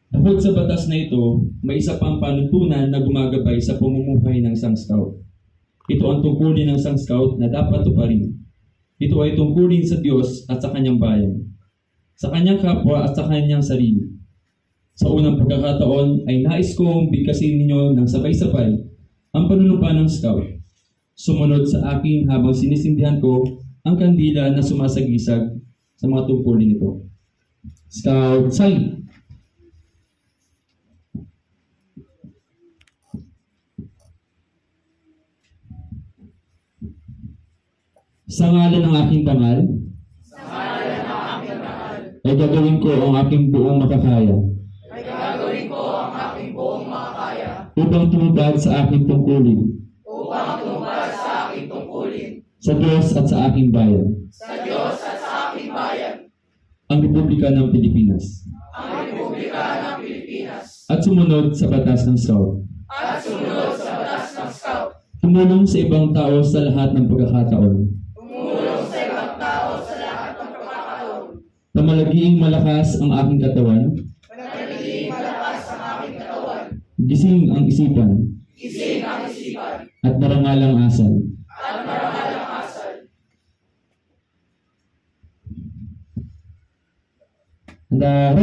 Bukod sa batas na ito, may isa pang panuntunan na gumagabay sa pamumuhay ng isang scout. Ito ang tungkulin ng isang scout na dapat tuparin. Ito ay tungkulin sa Diyos at sa kanyang bayan, sa kanyang kapwa at sa kanyang sarili. Sa unang pagkakataon ay nais kong bigkasin ninyo ng sabay-sabay ang panunumpa ng scout. Sumunod sa akin habang sinisindihan ko ang kandila na sumasagisag sa mga tungkulin nito. Scout sign! Sa ngalan ng aking bangal, ay gagawin ko ang aking buong makakaya upang tumupad sa aking tungkulin sa Diyos at sa aking bayan, ang Republika ng Pilipinas, at sumunod sa batas ng scout. Tumulong sa ibang tao sa lahat ng pagkakataon. Na malagiing malakas ang aking katawan. Gising ang isipan. At marangalang asal. Handa,